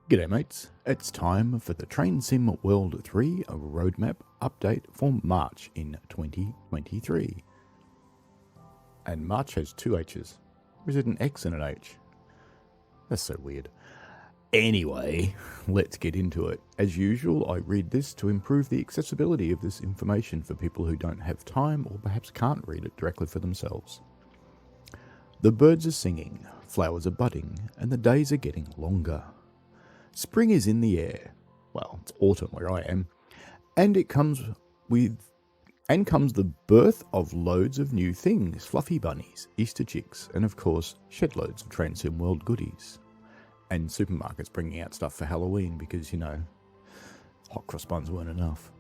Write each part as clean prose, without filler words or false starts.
G'day mates, it's time for the Train Sim World 3 roadmap update for March in 2023. And March has two H's. Or is it an X and an H? That's so weird. Anyway, let's get into it. As usual, I read this to improve the accessibility of this information for people who don't have time or perhaps can't read it directly for themselves. The birds are singing, flowers are budding, and the days are getting longer. Spring is in the air. Well, it's autumn where I am. And comes the birth of loads of new things, fluffy bunnies, Easter chicks, and of course, shed loads of Train Sim World goodies. And supermarkets bringing out stuff for Halloween because, hot cross buns weren't enough.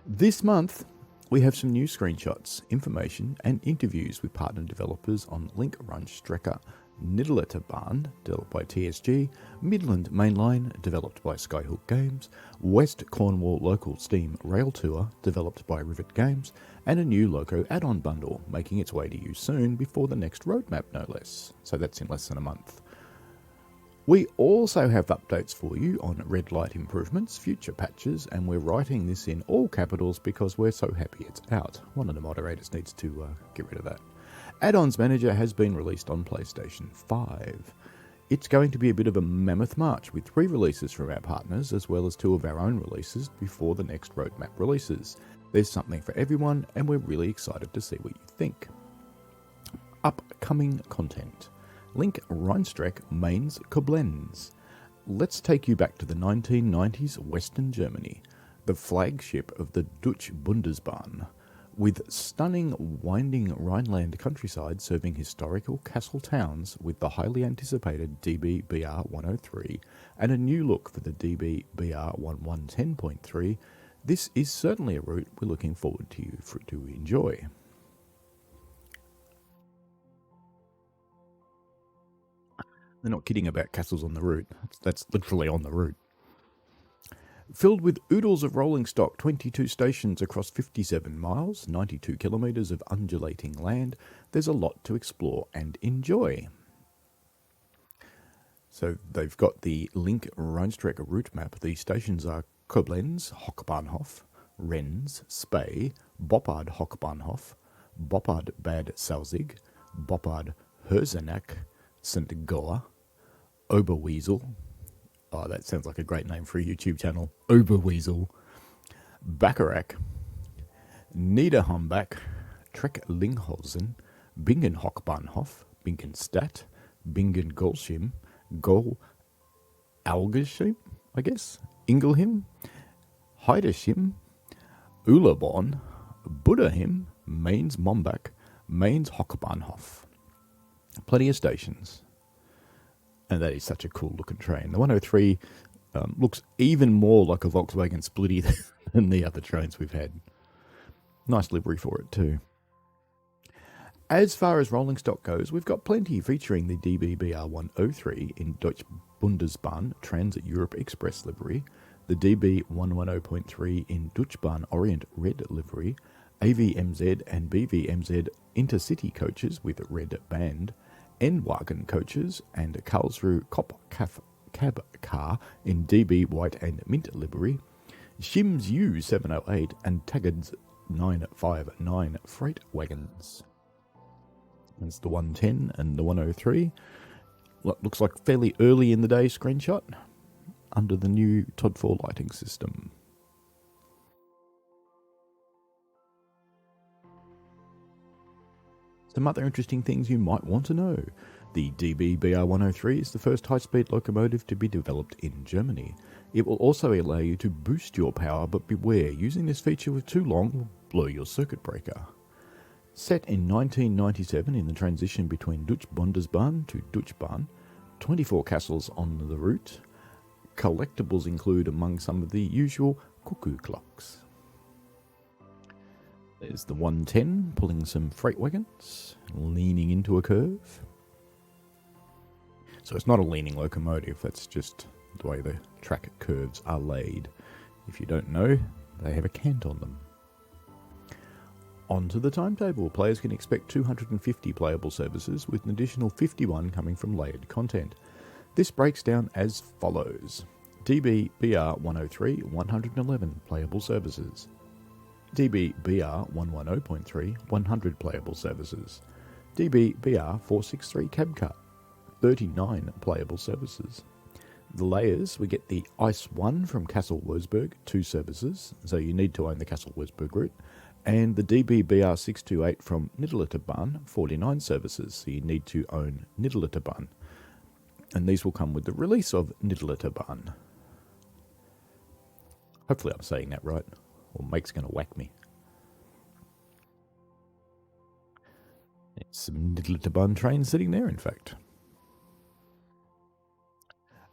This month, we have some new screenshots, information, and interviews with partner developers on Linke Rheinstrecke, Niddertalbahn, developed by TSG, Midland Mainline, developed by Skyhook Games, West Cornwall Local Steam Rail Tour, developed by Rivet Games, and a new Loco add-on bundle, making its way to you soon before the next roadmap no less. So that's in less than a month. We also have updates for you on red light improvements, future patches, and we're writing this in all capitals because we're so happy it's out. One of the moderators needs to get rid of that. Add-ons Manager has been released on PlayStation 5. It's going to be a bit of a mammoth march with 3 releases from our partners as well as 2 of our own releases before the next roadmap releases. There's something for everyone and we're really excited to see what you think. Upcoming content. Linke Rheinstrecke Mainz Koblenz. Let's take you back to the 1990s Western Germany, the flagship of the Deutsche Bundesbahn. With stunning winding Rhineland countryside serving historical castle towns with the highly anticipated DB-BR 103 and a new look for the DB-BR 1110.3, this is certainly a route we're looking forward to enjoy. They're not kidding about castles on the route. That's literally on the route. Filled with oodles of rolling stock, 22 stations across 57 miles, 92 kilometres of undulating land, there's a lot to explore and enjoy. So they've got the Linke Rheinstrecke route map. The stations are Koblenz, Hauptbahnhof, Rennes, Spey, Boppard Hauptbahnhof, Boppard Bad Salzig, Boppard Herzenach, St. Goa, Oberweisel. Oh, that sounds like a great name for a YouTube channel. Oberweisel. Bacharach. Niederhambach. Trecklinghausen. Bingen Hauptbahnhof. Bingenstadt. Bingen Golschim. Gol Algershim, I guess. Ingelheim. Heidershim. Uleborn. Budahim. Mainz Mombach. Mainz Hauptbahnhof. Plenty of stations. And that is such a cool looking train. The 103 looks even more like a Volkswagen Splitty than the other trains we've had. Nice livery for it too. As far as rolling stock goes, we've got plenty featuring the DB-BR 103 in Deutsche Bundesbahn Transit Europe Express livery, the DB 110.3 in Deutschbahn Orient red livery, AVMZ and BVMZ intercity coaches with red band, N-Wagen coaches and Karlsruhe cab car in DB white and mint livery, Shims U708 and Tagged's 959 freight wagons. That's the 110 and the 103. What looks like fairly early in the day screenshot under the new Todd 4 lighting system. Some other interesting things you might want to know. The DB-BR 103 is the first high-speed locomotive to be developed in Germany. It will also allow you to boost your power, but beware, using this feature for too long will blow your circuit breaker. Set in 1997 in the transition between Deutsche Bundesbahn to Deutschbahn, 24 castles on the route. Collectibles include among some of the usual cuckoo clocks. There's the 110 pulling some freight wagons, leaning into a curve. So it's not a leaning locomotive, that's just the way the track curves are laid. If you don't know, they have a cant on them. On to the timetable. Players can expect 250 playable services with an additional 51 coming from layered content. This breaks down as follows. DBBR 103 111 playable services. DBBR 110.3 100 playable services. DBBR 463 cab cut 39 playable services. The layers, we get the Ice 1 from Castle Wurzburg, 2 services, so you need to own the Castle Wurzburg route, and the DBBR 628 from Niddertalbahn, 49 services, so you need to own Niddertalbahn. And these will come with the release of Niddertalbahn. Hopefully I'm saying that right, or Mike's going to whack me. It's some Niddertalbahn trains sitting there, in fact.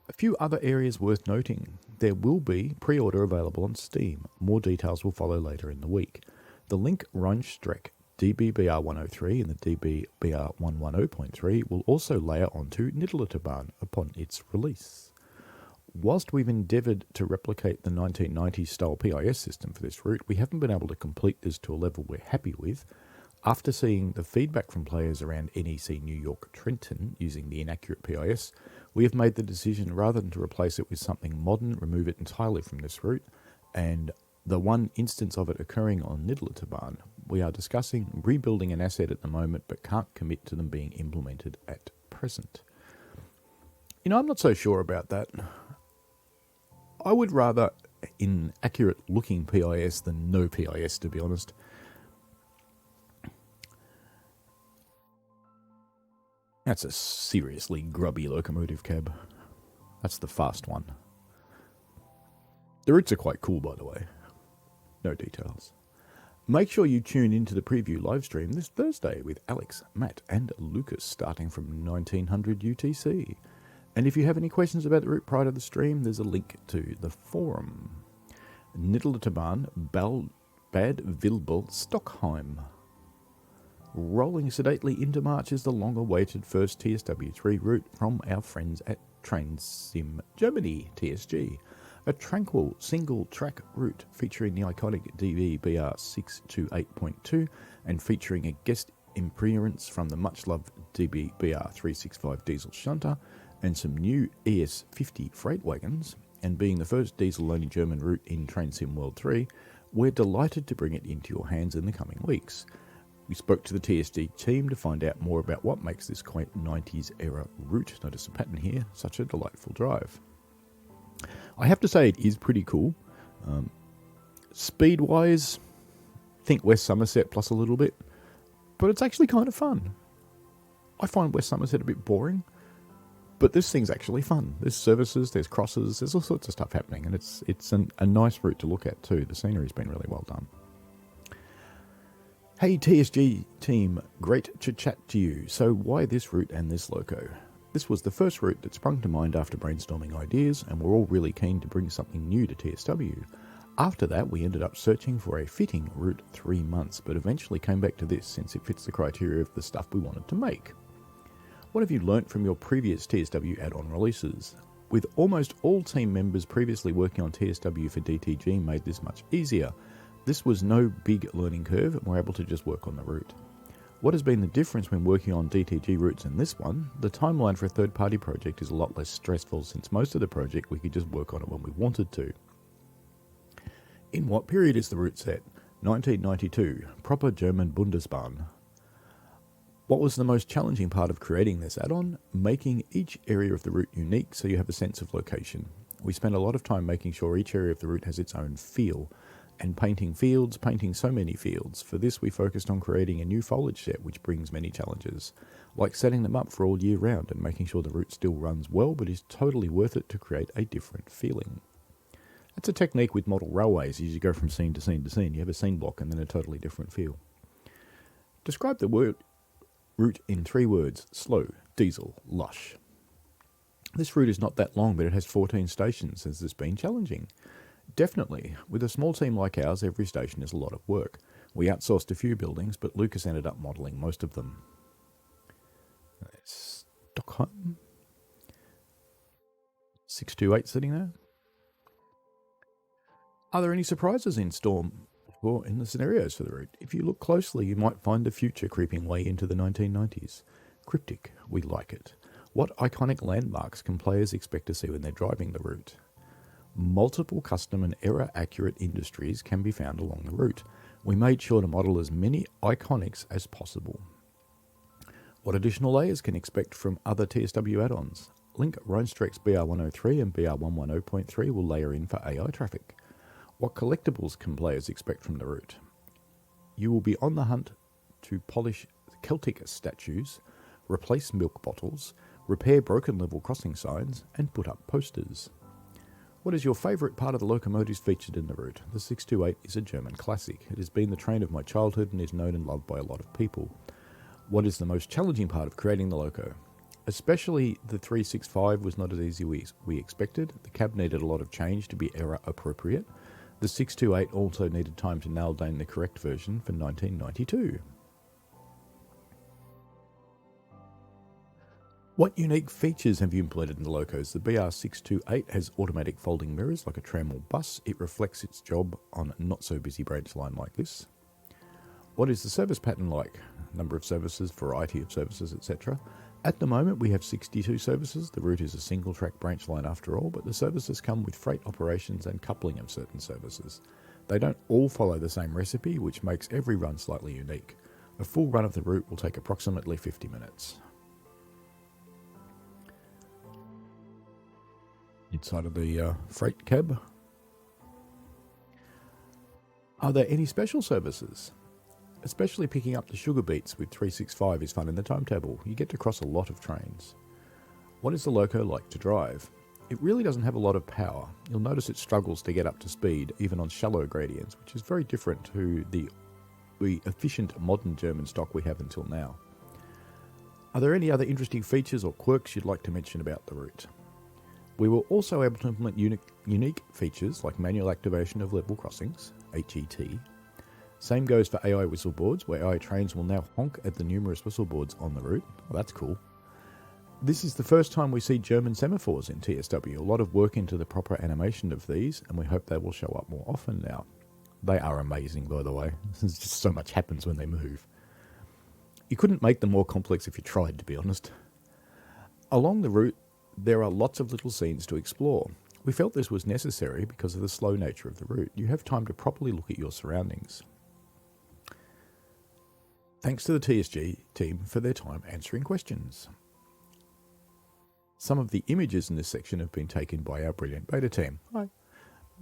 A few other areas worth noting. There will be pre-order available on Steam. More details will follow later in the week. The Linke Rheinstrecke DBBR 103 and the DBBR 110.3 will also layer onto Niddertalbahn upon its release. Whilst we've endeavoured to replicate the 1990s style PIS system for this route, we haven't been able to complete this to a level we're happy with. After seeing the feedback from players around NEC New York Trenton using the inaccurate PIS, we have made the decision rather than to replace it with something modern, remove it entirely from this route, and the one instance of it occurring on Niddertalbahn, we are discussing rebuilding an asset at the moment but can't commit to them being implemented at present. I'm not so sure about that. I would rather inaccurate looking PIS than no PIS, to be honest. That's a seriously grubby locomotive cab. That's the fast one. The routes are quite cool, by the way. No details. Make sure you tune into the preview live stream this Thursday with Alex, Matt and Lucas starting from 1900 UTC. And if you have any questions about the route prior to the stream, there's a link to the forum. Niddertalbahn, Bad Vilbel, Stockholm. Rolling sedately into March is the long-awaited first TSW3 route from our friends at TrainSim Germany, TSG. A tranquil single-track route featuring the iconic DBBR 628.2 and featuring a guest appearance from the much-loved DBBR 365 diesel shunter and some new ES50 freight wagons, and being the first diesel-only German route in TrainSim World 3, we're delighted to bring it into your hands in the coming weeks. We spoke to the TSD team to find out more about what makes this quaint 90s era route, notice a pattern here, such a delightful drive. I have to say it is pretty cool. Speed-wise, think West Somerset plus a little bit, but it's actually kind of fun. I find West Somerset a bit boring, but this thing's actually fun. There's services, there's crosses, there's all sorts of stuff happening, and it's a nice route to look at too. The scenery's been really well done. Hey TSG team, great to chat to you. So why this route and this Loco? This was the first route that sprung to mind after brainstorming ideas, and we're all really keen to bring something new to TSW. After that, we ended up searching for a fitting route 3 months, but eventually came back to this since it fits the criteria of the stuff we wanted to make. What have you learnt from your previous TSW add-on releases? With almost all team members previously working on TSW for DTG made this much easier. This was no big learning curve, and we're able to just work on the route. What has been the difference when working on DTG routes and this one? The timeline for a third-party project is a lot less stressful, since most of the project we could just work on it when we wanted to. In what period is the route set? 1992, proper German Bundesbahn. What was the most challenging part of creating this add-on? Making each area of the route unique so you have a sense of location. We spent a lot of time making sure each area of the route has its own feel, and painting so many fields. For this we focused on creating a new foliage set, which brings many challenges, like setting them up for all year round and making sure the route still runs well but is totally worth it to create a different feeling. That's a technique with model railways. As you go from scene to scene to scene, you have a scene block and then a totally different feel. Describe the route in 3 words: slow, diesel, lush. This route is not that long, but it has 14 stations. Has this been challenging? Definitely. With a small team like ours, every station is a lot of work. We outsourced a few buildings, but Lucas ended up modelling most of them. Stockholm. 628 sitting there. Are there any surprises in Storm or in the scenarios for the route? If you look closely, you might find the future creeping way into the 1990s. Cryptic, we like it. What iconic landmarks can players expect to see when they're driving the route? Multiple custom and error-accurate industries can be found along the route. We made sure to model as many iconics as possible. What additional layers can expect from other TSW add-ons? Linke Rheinstrecke's BR103 and BR110.3 will layer in for AI traffic. What collectibles can players expect from the route? You will be on the hunt to polish Celtic statues, replace milk bottles, repair broken level crossing signs, and put up posters. What is your favourite part of the locomotives featured in the route? The 628 is a German classic. It has been the train of my childhood and is known and loved by a lot of people. What is the most challenging part of creating the loco? Especially the 365 was not as easy as we expected. The cab needed a lot of change to be error appropriate. The 628 also needed time to nail down the correct version for 1992. What unique features have you implemented in the locos? The BR628 has automatic folding mirrors like a tram or bus. It reflects its job on a not so busy branch line like this. What is the service pattern like? Number of services, variety of services, etc. At the moment we have 62 services. The route is a single track branch line after all, but the services come with freight operations and coupling of certain services. They don't all follow the same recipe, which makes every run slightly unique. A full run of the route will take approximately 50 minutes. Inside of the freight cab. Are there any special services? Especially picking up the sugar beets with 365 is fun in the timetable. You get to cross a lot of trains. What is the loco like to drive? It really doesn't have a lot of power. You'll notice it struggles to get up to speed, even on shallow gradients, which is very different to the efficient modern German stock we have until now. Are there any other interesting features or quirks you'd like to mention about the route? We were also able to implement unique features like manual activation of level crossings, HET. Same goes for AI whistle boards, where AI trains will now honk at the numerous whistle boards on the route. Well, that's cool. This is the first time we see German semaphores in TSW. A lot of work into the proper animation of these, and we hope they will show up more often now. They are amazing, by the way. There's just so much happens when they move. You couldn't make them more complex if you tried, to be honest. Along the route, there are lots of little scenes to explore. We felt this was necessary because of the slow nature of the route. You have time to properly look at your surroundings. Thanks to the TSG team for their time answering questions. Some of the images in this section have been taken by our brilliant beta team. Hi.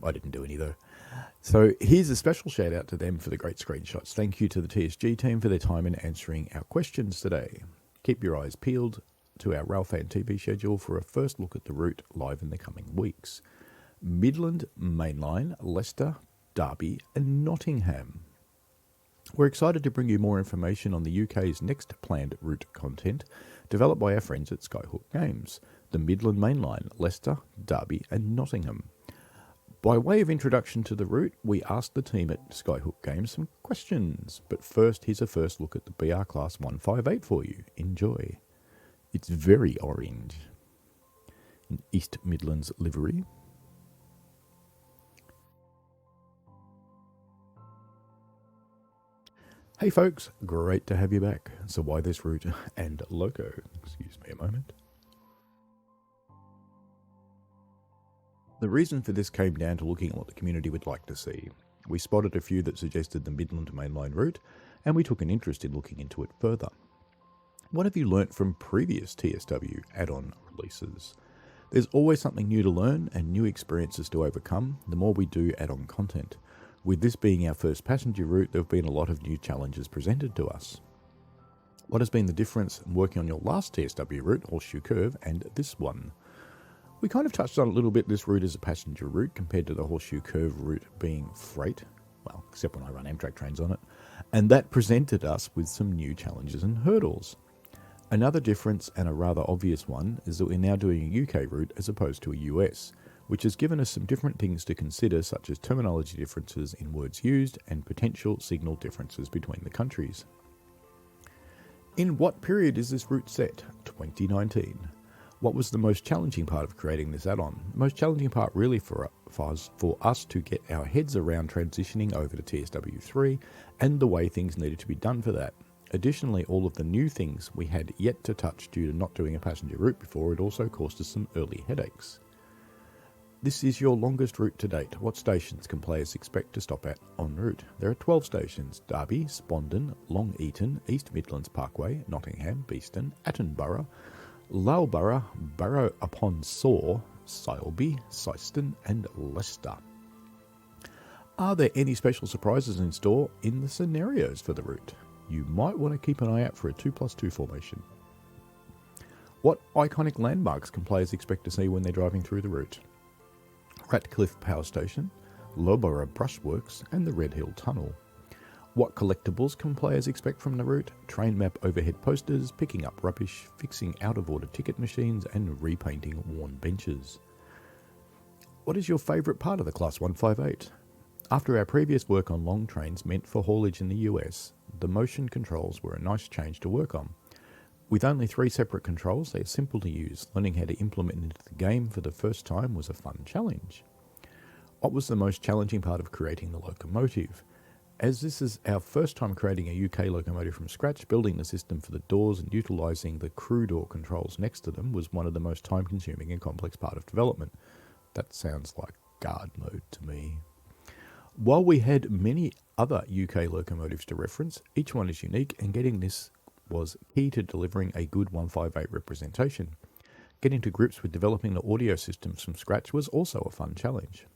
I didn't do any though. So here's a special shout out to them for the great screenshots. Thank you to the TSG team for their time in answering our questions today. Keep your eyes peeled to our Railfan TV schedule for a first look at the route live in the coming weeks. Midland Mainline, Leicester, Derby and Nottingham. We're excited to bring you more information on the UK's next planned route content developed by our friends at Skyhook Games, the Midland Mainline, Leicester, Derby and Nottingham. By way of introduction to the route, we asked the team at Skyhook Games some questions, but first here's a first look at the BR Class 158 for you. Enjoy. It's very orange. In East Midlands livery. Hey folks, great to have you back. So why this route and loco? Excuse me a moment. The reason for this came down to looking at what the community would like to see. We spotted a few that suggested the Midland Mainline route, and we took an interest in looking into it further. What have you learnt from previous TSW add-on releases? There's always something new to learn and new experiences to overcome the more we do add-on content. With this being our first passenger route, there have been a lot of new challenges presented to us. What has been the difference in working on your last TSW route, Horseshoe Curve, and this one? We kind of touched on a little bit this route as a passenger route compared to the Horseshoe Curve route being freight, well, except when I run Amtrak trains on it, and that presented us with some new challenges and hurdles. Another difference, and a rather obvious one, is that we're now doing a UK route as opposed to a US, which has given us some different things to consider, such as terminology differences in words used and potential signal differences between the countries. In what period is this route set? 2019. What was the most challenging part of creating this add-on? The most challenging part really for us to get our heads around transitioning over to TSW3 and the way things needed to be done for that. Additionally, all of the new things we had yet to touch due to not doing a passenger route before, it also caused us some early headaches. This is your longest route to date. What stations can players expect to stop at en route? There are 12 stations: Derby, Spondon, Long Eaton, East Midlands Parkway, Nottingham, Beeston, Attenborough, Loughborough, Barrow upon Soar, Sileby, Syston and Leicester. Are there any special surprises in store in the scenarios for the route? You might want to keep an eye out for a 2+2 formation. What iconic landmarks can players expect to see when they're driving through the route? Ratcliffe Power Station, Loughborough Brushworks and the Red Hill Tunnel. What collectibles can players expect from the route? Train map overhead posters, picking up rubbish, fixing out-of-order ticket machines and repainting worn benches. What is your favourite part of the Class 158? After our previous work on long trains meant for haulage in the US, the motion controls were a nice change to work on. With only 3 separate controls, they are simple to use. Learning how to implement into the game for the first time was a fun challenge. What was the most challenging part of creating the locomotive? As this is our first time creating a UK locomotive from scratch, building the system for the doors and utilising the crew door controls next to them was one of the most time-consuming and complex part of development. That sounds like guard mode to me. While we had many other UK locomotives to reference, each one is unique, and getting this was key to delivering a good 158 representation. Getting to grips with developing the audio systems from scratch was also a fun challenge.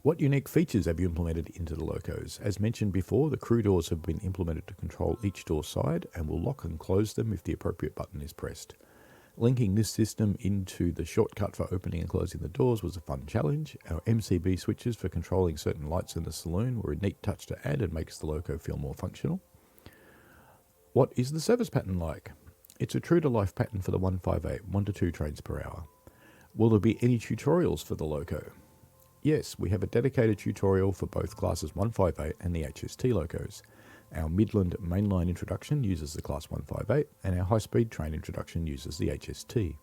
What unique features have you implemented into the locos? As mentioned before, the crew doors have been implemented to control each door side and will lock and close them if the appropriate button is pressed. Linking this system into the shortcut for opening and closing the doors was a fun challenge. Our MCB switches for controlling certain lights in the saloon were a neat touch to add and makes the loco feel more functional. What is the service pattern like? It's a true-to-life pattern for the 158, 1 to 2 trains per hour. Will there be any tutorials for the loco? Yes, we have a dedicated tutorial for both classes 158 and the HST locos. Our Midland Mainline introduction uses the Class 158 and our high-speed train introduction uses the HST.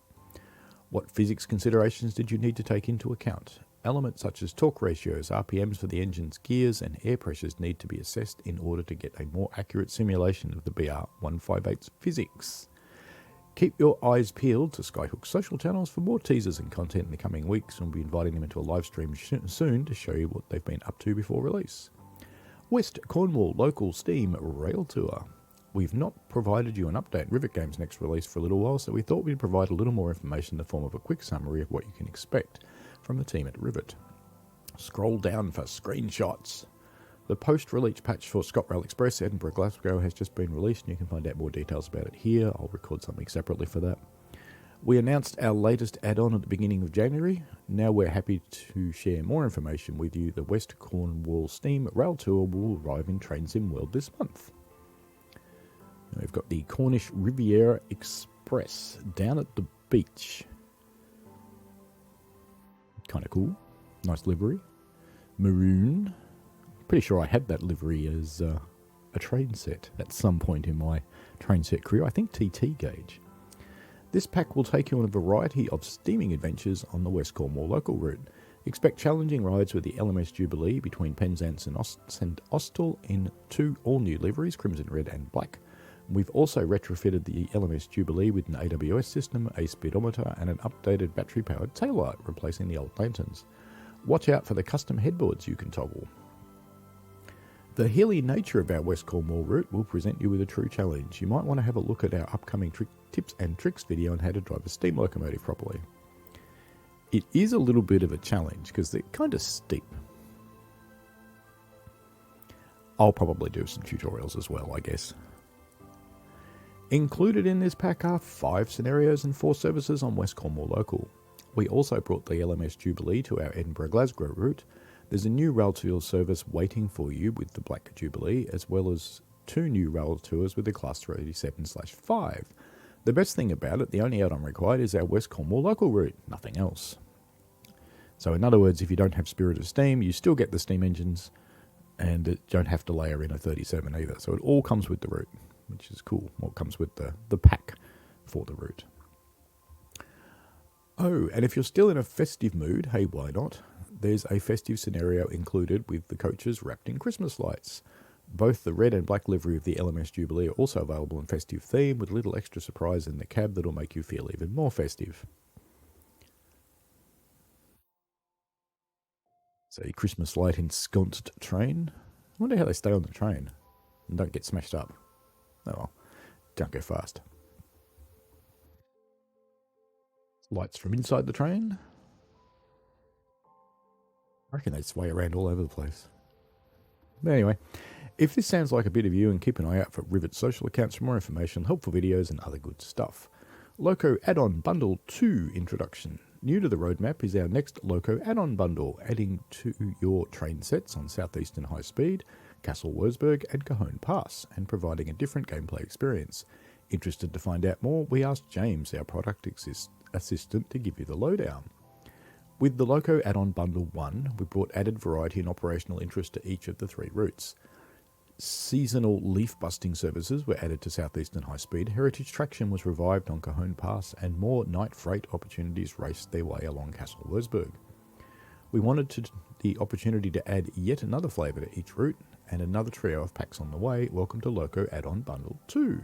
What physics considerations did you need to take into account? Elements such as torque ratios, RPMs for the engine's gears and air pressures need to be assessed in order to get a more accurate simulation of the BR158's physics. Keep your eyes peeled to Skyhook's social channels for more teasers and content in the coming weeks, and we'll be inviting them into a live stream soon to show you what they've been up to before release. West Cornwall Local Steam Rail Tour. We've not provided you an update on Rivet Games' next release for a little while, so we thought we'd provide a little more information in the form of a quick summary of what you can expect from the team at Rivet. Scroll down for screenshots. The post-release patch for ScotRail Express Edinburgh Glasgow has just been released, and you can find out more details about it here. I'll record something separately for that. We announced our latest add-on at the beginning of January. Now we're happy to share more information with you. The West Cornwall Steam Rail Tour will arrive in TrainSim World this month. Now we've got the Cornish Riviera Express down at the beach. Kind of cool. Nice livery. Maroon. Pretty sure I had that livery as a train set at some point in my train set career. I think TT gauge. This pack will take you on a variety of steaming adventures on the West Cornwall local route. Expect challenging rides with the LMS Jubilee between Penzance and Austell in 2 all-new liveries, crimson, red and black. We've also retrofitted the LMS Jubilee with an AWS system, a speedometer and an updated battery-powered taillight, replacing the old lanterns. Watch out for the custom headboards you can toggle. The hilly nature of our West Cornwall route will present you with a true challenge. You might want to have a look at our upcoming tips and tricks video on how to drive a steam locomotive properly. It is a little bit of a challenge because they're kind of steep. I'll probably do some tutorials as well, I guess. Included in this pack are 5 scenarios and 4 services on West Cornwall Local. We also brought the LMS Jubilee to our Edinburgh-Glasgow route. There's a new rail tour service waiting for you with the Black Jubilee, as well as 2 new rail tours with the Class 37/5. The best thing about it, the only add-on required is our West Cornwall Local route, nothing else. So in other words, if you don't have Spirit of Steam, you still get the steam engines and don't have to layer in a 37 either. So it all comes with the route, which is cool. Well, it comes with the pack for the route. Oh, and if you're still in a festive mood, hey, why not? There's a festive scenario included with the coaches wrapped in Christmas lights. Both the red and black livery of the LMS Jubilee are also available in festive theme, with a little extra surprise in the cab that'll make you feel even more festive. It's a Christmas light ensconced train. I wonder how they stay on the train and don't get smashed up. Oh well, don't go fast. Lights from inside the train. I reckon they sway around all over the place. But anyway, if this sounds like a bit of you, and keep an eye out for Rivet's social accounts for more information, helpful videos and other good stuff. Loco Add-on Bundle 2 Introduction. New to the roadmap is our next Loco Add-on Bundle, adding to your train sets on Southeastern High Speed, Castle Wurzburg and Cajon Pass, and providing a different gameplay experience. Interested to find out more? We asked James, our product assistant, to give you the lowdown. With the Loco Add-on Bundle 1, we brought added variety and operational interest to each of the 3 routes. Seasonal leaf-busting services were added to Southeastern High Speed, heritage traction was revived on Cajon Pass, and more night freight opportunities raced their way along Castle Wurzburg. We wanted the opportunity to add yet another flavour to each route, and another trio of packs on the way. Welcome to Loco Add-on Bundle 2.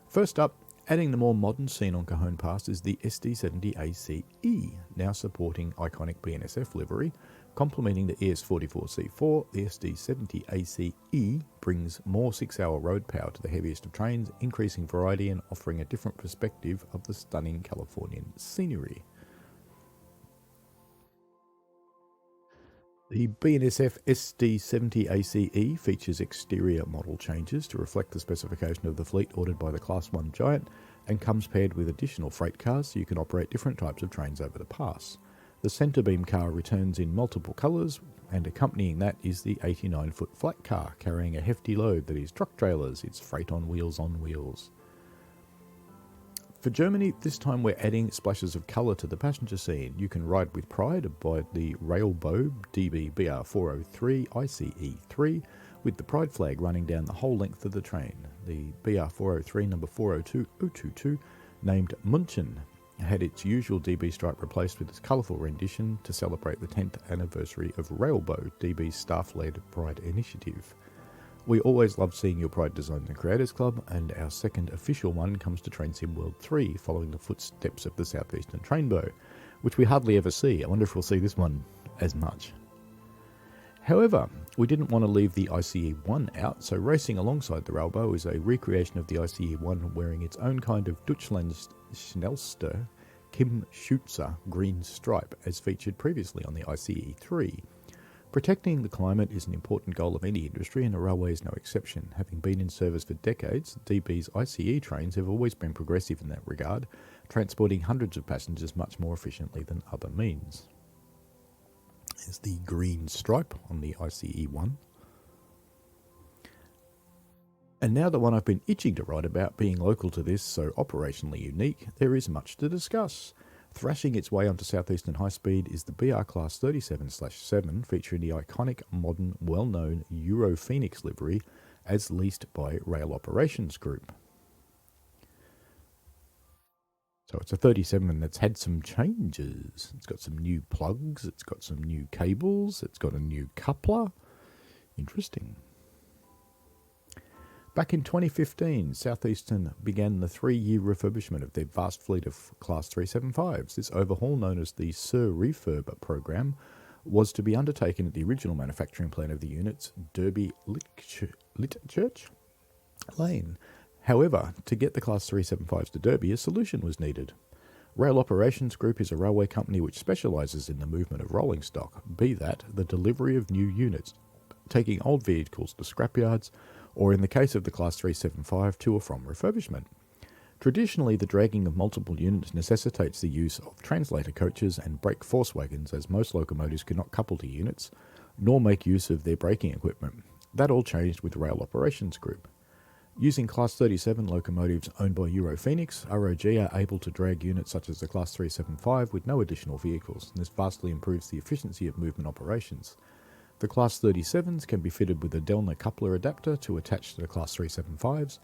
First up, adding the more modern scene on Cajon Pass is the SD70ACE, now supporting iconic BNSF livery. Complementing the ES44C4, the SD70ACE brings more 6-hour road power to the heaviest of trains, increasing variety and offering a different perspective of the stunning Californian scenery. The BNSF SD70ACE features exterior model changes to reflect the specification of the fleet ordered by the Class 1 Giant, and comes paired with additional freight cars so you can operate different types of trains over the pass. The centre beam car returns in multiple colours, and accompanying that is the 89-foot flat car carrying a hefty load that is truck trailers. It's freight on wheels on wheels. For Germany, this time we're adding splashes of colour to the passenger scene. You can ride with pride by the Railbow DB BR403 ICE3 with the pride flag running down the whole length of the train. The BR403 number 402022, named München, had its usual DB stripe replaced with its colourful rendition to celebrate the 10th anniversary of Railbow, DB's staff-led Pride initiative. We always love seeing your Pride Designs and Creators Club, and our second official one comes to Train Sim World 3, following the footsteps of the Southeastern Trainbow, which we hardly ever see. I wonder if we'll see this one as much. However, we didn't want to leave the ICE-1 out, so racing alongside the Railbow is a recreation of the ICE-1 wearing its own kind of Deutschland's Schnellster Kim Schutzer green stripe, as featured previously on the ICE-3. Protecting the climate is an important goal of any industry, and a railway is no exception. Having been in service for decades, DB's ICE trains have always been progressive in that regard, transporting hundreds of passengers much more efficiently than other means. There's the green stripe on the ICE-1. And now the one I've been itching to write about, being local to this, so operationally unique, there is much to discuss. Thrashing its way onto Southeastern High Speed is the BR Class 37/7, featuring the iconic, modern, well-known Euro Phoenix livery as leased by Rail Operations Group. So it's a 37 that's had some changes. It's got some new plugs, it's got some new cables, it's got a new coupler. Interesting. Back in 2015, Southeastern began the 3-year refurbishment of their vast fleet of Class 375s. This overhaul, known as the Sir Refurb program, was to be undertaken at the original manufacturing plant of the units, Derby Litchurch Lane. However, to get the Class 375s to Derby, a solution was needed. Rail Operations Group is a railway company which specialises in the movement of rolling stock, be that the delivery of new units, taking old vehicles to scrapyards, or in the case of the Class 375, to or from refurbishment. Traditionally, the dragging of multiple units necessitates the use of translator coaches and brake force wagons, as most locomotives could not couple to units, nor make use of their braking equipment. That all changed with Rail Operations Group. Using Class 37 locomotives owned by Euro Phoenix, ROG are able to drag units such as the Class 375 with no additional vehicles, and this vastly improves the efficiency of movement operations. The Class 37s can be fitted with a Delner coupler adapter to attach to the Class 375s,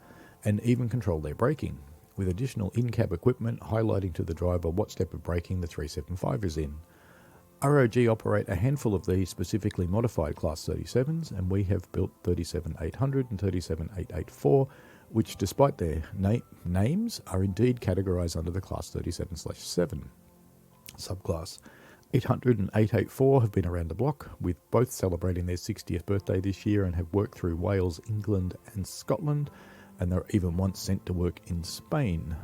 and even control their braking, with additional in-cab equipment highlighting to the driver what step of braking the 375 is in. ROG operate a handful of these specifically modified Class 37s, and we have built 37800 and 37884, which despite their names are indeed categorised under the Class 37/7 subclass. 800 and 884 have been around the block, with both celebrating their 60th birthday this year and have worked through Wales, England and Scotland, and they're even once sent to work in Spain.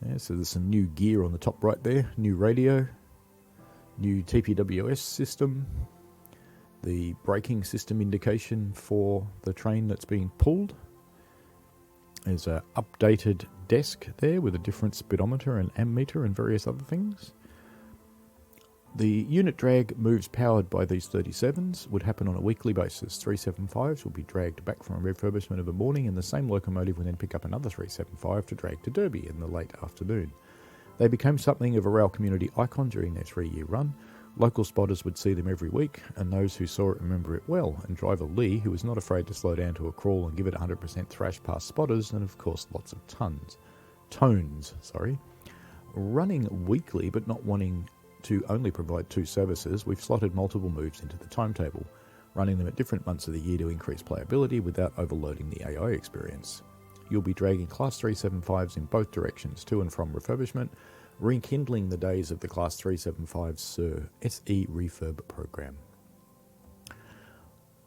Yeah, so there's some new gear on the top right there, new radio, new TPWS system, the braking system indication for the train that's being pulled. There's an updated desk there with a different speedometer and ammeter and various other things. The unit drag moves powered by these 37s would happen on a weekly basis. 375s will be dragged back from a refurbishment of a morning, and the same locomotive will then pick up another 375 to drag to Derby in the late afternoon. They became something of a rail community icon during their 3-year run. Local spotters would see them every week, and those who saw it remember it well, and driver Lee, who was not afraid to slow down to a crawl and give it 100% thrash past spotters, and of course lots of tones. Running weekly but not wanting to only provide 2 services, we've slotted multiple moves into the timetable, running them at different months of the year to increase playability without overloading the AI experience. You'll be dragging Class 375s in both directions to and from refurbishment, rekindling the days of the Class 375 SE refurb program.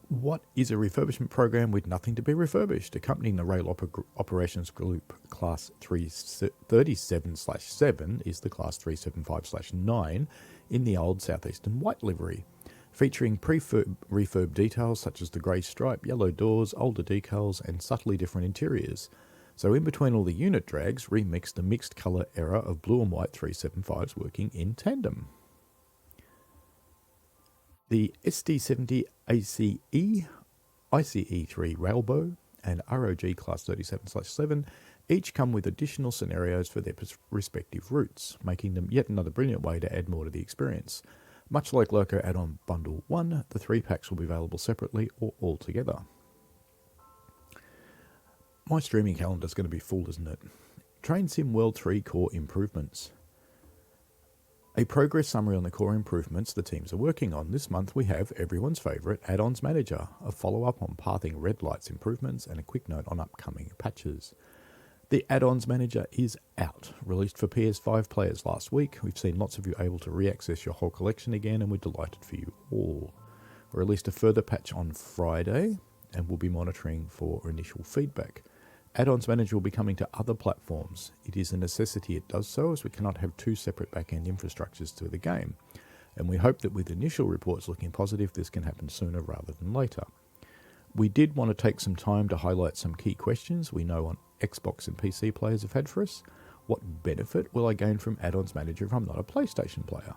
What is a refurbishment program with nothing to be refurbished? Accompanying the Rail Operations Group Class 337/7 is the Class 375/9 in the old southeastern white livery, featuring pre-refurb details such as the grey stripe, yellow doors, older decals and subtly different interiors. So in between all the unit drags, remix the mixed colour era of blue and white 375s working in tandem. The SD70 ACE, ICE3 Railbow and ROG Class 37/7 each come with additional scenarios for their respective routes, making them yet another brilliant way to add more to the experience. Much like Loco add-on Bundle 1, the 3 packs will be available separately or all together. My streaming calendar is going to be full, isn't it? Train Sim World 3 core improvements. A progress summary on the core improvements the teams are working on. This month we have everyone's favourite Add-ons Manager, a follow-up on pathing red lights improvements and a quick note on upcoming patches. The Add-ons Manager is out, released for PS5 players last week. We've seen lots of you able to re-access your whole collection again, and we're delighted for you all. We released a further patch on Friday and we'll be monitoring for initial feedback. Add-ons Manager will be coming to other platforms. It is a necessity it does so, as we cannot have 2 separate back-end infrastructures to the game. And we hope that with initial reports looking positive, this can happen sooner rather than later. We did want to take some time to highlight some key questions we know on Xbox and PC players have had for us. What benefit will I gain from Add-ons Manager if I'm not a PlayStation player?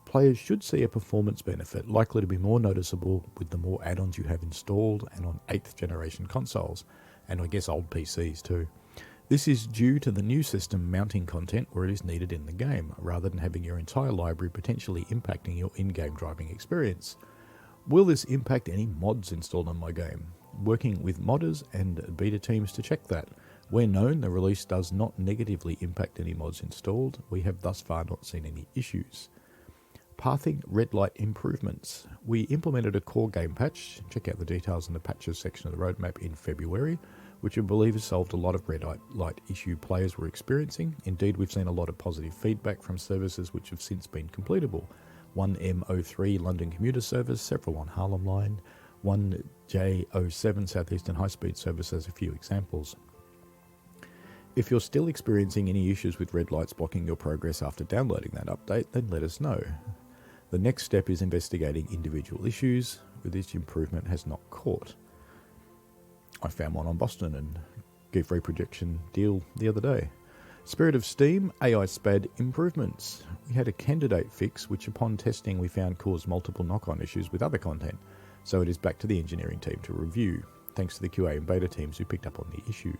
Players should see a performance benefit, likely to be more noticeable with the more add-ons you have installed and on 8th generation consoles, and I guess old PCs too. This is due to the new system mounting content where it is needed in the game, rather than having your entire library potentially impacting your in-game driving experience. Will this impact any mods installed on my game? Working with modders and beta teams to check that. Where known, the release does not negatively impact any mods installed. We have thus far not seen any issues. Pathing red light improvements. We implemented a core game patch, check out the details in the patches section of the roadmap, in February, which I believe has solved a lot of red light issue players were experiencing. Indeed, we've seen a lot of positive feedback from services which have since been completable. 1M03 London commuter service, several on Harlem Line, 1J07 Southeastern High Speed service as a few examples. If you're still experiencing any issues with red lights blocking your progress after downloading that update, then let us know. The next step is investigating individual issues with each improvement has not caught. I found one on Boston and gave reprojection deal the other day. Spirit of Steam, AI SPAD improvements. We had a candidate fix which upon testing we found caused multiple knock-on issues with other content, so it is back to the engineering team to review, thanks to the QA and beta teams who picked up on the issue.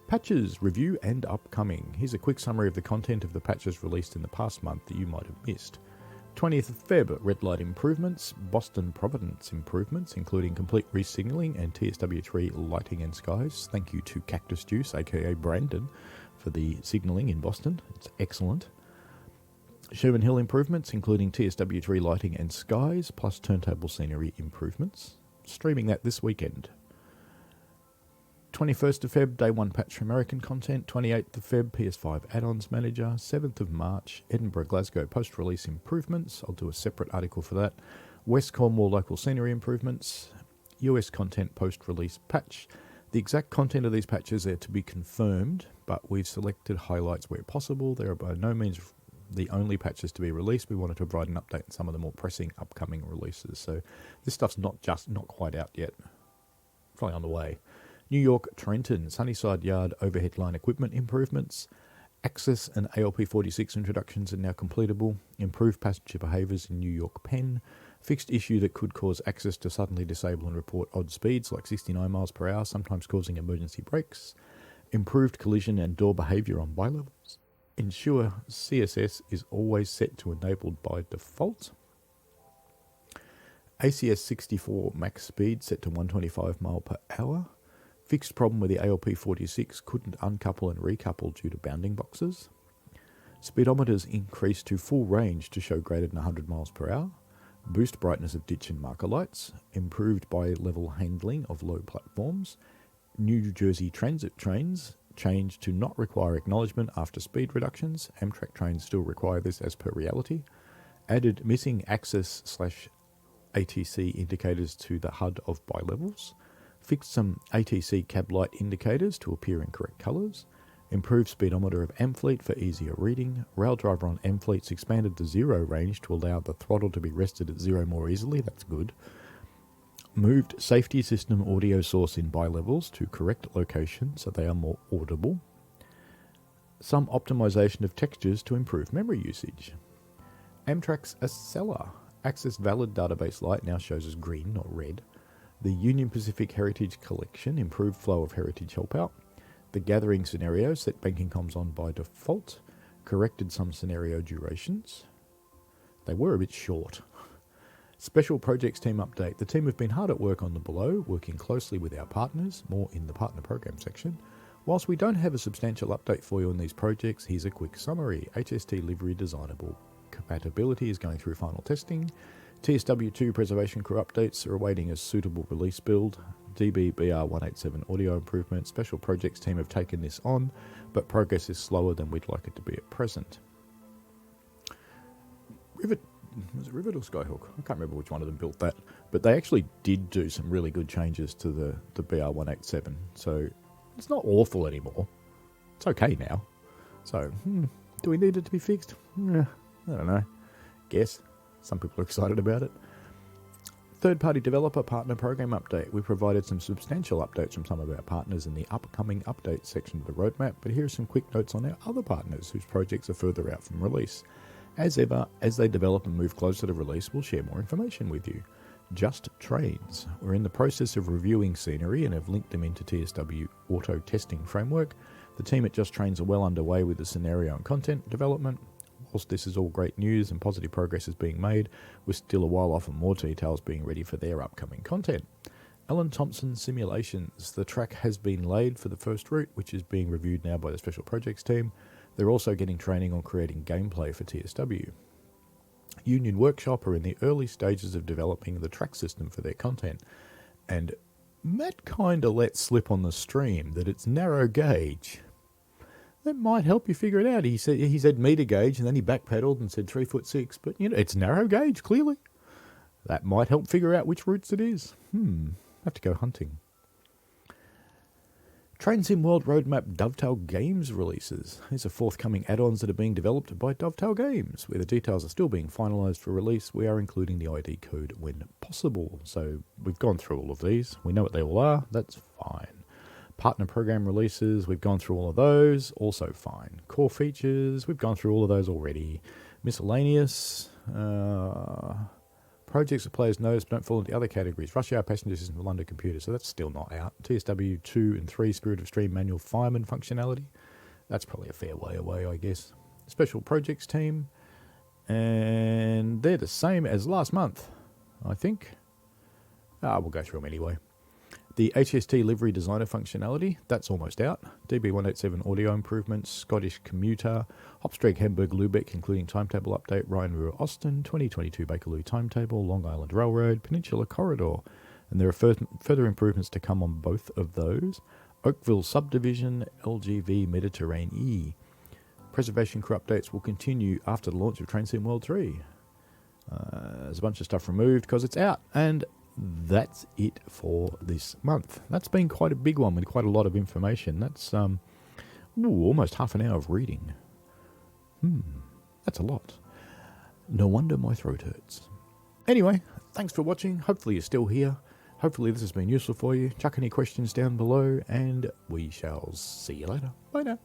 Patches, review and upcoming. Here's a quick summary of the content of the patches released in the past month that you might have missed. 20th of Feb, red light improvements, Boston Providence improvements, including complete re-signalling and TSW3 lighting and skies. Thank you to Cactus Juice, aka Brandon, for the signalling in Boston. It's excellent. Sherman Hill improvements, including TSW3 lighting and skies, plus turntable scenery improvements. Streaming that this weekend. 21st of Feb, Day 1 patch for American content. 28th of Feb, PS5 add-ons manager. 7th of March, Edinburgh Glasgow post-release improvements. I'll do a separate article for that. West Cornwall local scenery improvements. US content post-release patch. The exact content of these patches are to be confirmed, but we've selected highlights where possible. They are by no means the only patches to be released. We wanted to provide an update on some of the more pressing upcoming releases. So this stuff's not quite out yet. Probably on the way. New York, Trenton, Sunnyside Yard overhead line equipment improvements. Access and ALP46 introductions are now completable. Improved passenger behaviours in New York Penn. Fixed issue that could cause access to suddenly disable and report odd speeds like 69 miles per hour, sometimes causing emergency brakes. Improved collision and door behaviour on bilevels. Ensure CSS is always set to enabled by default. ACS 64 max speed set to 125 mile per hour. Fixed problem where the ALP46 couldn't uncouple and recouple due to bounding boxes. Speedometers increased to full range to show greater than 100 miles per hour. Boost brightness of ditch and marker lights. Improved bi-level handling of low platforms. New Jersey transit trains changed to not require acknowledgement after speed reductions. Amtrak trains still require this as per reality. Added missing access/ATC indicators to the HUD of bilevels. Fixed some ATC cab light indicators to appear in correct colours. Improved speedometer of Amfleet for easier reading. Rail driver on Amfleet's expanded the zero range to allow the throttle to be rested at zero more easily. That's good. Moved safety system audio source in bilevels to correct location so they are more audible. Some optimization of textures to improve memory usage. Amtrak's Acela Access Valid database light now shows as green, not red. The Union Pacific Heritage Collection improved flow of heritage help out. The gathering scenario set banking comms on by default. Corrected some scenario durations. They were a bit short. Special projects team update. The team have been hard at work on the below, working closely with our partners, more in the partner program section. Whilst we don't have a substantial update for you on these projects, here's a quick summary. HST livery designable. Compatibility is going through final testing. TSW3 preservation crew updates are awaiting a suitable release build. DBBR187 audio improvement. Special projects team have taken this on, but progress is slower than we'd like it to be at present. Rivet, was it Rivet or Skyhook? I can't remember which one of them built that, but they actually did do some really good changes to the BR187, so it's not awful anymore. It's okay now. So, do we need it to be fixed? I don't know. Guess. Some people are excited about it. Third-party developer partner program update. We provided some substantial updates from some of our partners in the upcoming updates section of the roadmap, but here are some quick notes on our other partners whose projects are further out from release. As ever, as they develop and move closer to release, we'll share more information with you. Just Trains. We're in the process of reviewing scenery and have linked them into TSW auto testing framework. The team at Just Trains are well underway with the scenario and content development. Whilst this is all great news and positive progress is being made, we're still a while off and more details being ready for their upcoming content. Alan Thompson Simulations. The track has been laid for the first route, which is being reviewed now by the Special Projects team. They're also getting training on creating gameplay for TSW. Union Workshop are in the early stages of developing the track system for their content. And Matt kinda let slip on the stream that it's narrow gauge. That might help you figure it out. He said meter gauge, and then he backpedaled and said 3'6", but it's narrow gauge, clearly. That might help figure out which routes it is. Have to go hunting. Train Sim World Roadmap Dovetail Games releases. These are forthcoming add-ons that are being developed by Dovetail Games. Where the details are still being finalised for release, we are including the ID code when possible. So we've gone through all of these. We know what they all are. That's fine. Partner program releases, we've gone through all of those, also fine. Core features, we've gone through all of those already. Miscellaneous, projects that players notice but don't fall into other categories. Rush Hour Passenger System for London Computer, so that's still not out. TSW2 and 3 Spirit of Stream manual fireman functionality, that's probably a fair way away, I guess. Special projects team, and they're the same as last month, I think. We'll go through them anyway. The HST livery designer functionality, that's almost out. DB187 audio improvements, Scottish commuter, Hopstreak Hamburg Lubeck, including timetable update, Ryan Ruhr Austin, 2022 Bakerloo timetable, Long Island Railroad, Peninsula Corridor. And there are further improvements to come on both of those. Oakville Subdivision, LGV Mediterranean E. Preservation crew updates will continue after the launch of Train Sim World 3. There's a bunch of stuff removed because it's out, and that's it for this month. That's been quite a big one with quite a lot of information. That's almost half an hour of reading. That's a lot. No wonder my throat hurts. Anyway, thanks for watching. Hopefully you're still here. Hopefully this has been useful for you. Chuck any questions down below, and we shall see you later. Bye now.